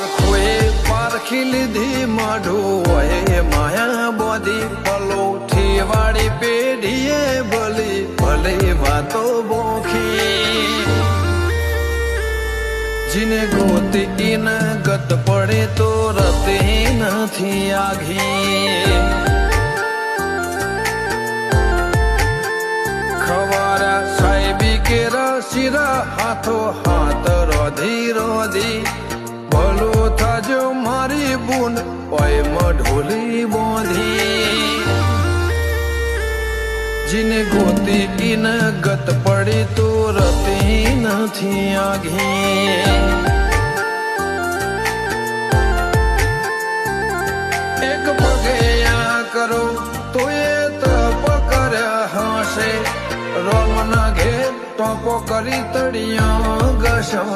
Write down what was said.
પારખોએ પારખી લીધી માઢું હોય માયા બોધી પલોઠી વાળી પેઢીએ ભલી ભલી વાતો બોખી જીને ગોતી ન ગત પડે તો રતે નથી આઘી ખવારા સાહેબી કેરા શિરા હાથો હાથ રોધી રોધી ભલો થાજો મારી બુન ઓય મઢોલી બોધી જીને ગોતી ન ગત પડી તો રતે નથી આઘી એક પગે આ કરો તો એ તપ કર્યા હશે રોમના ઘેર ટોપો કરી તળિયા ઘસવા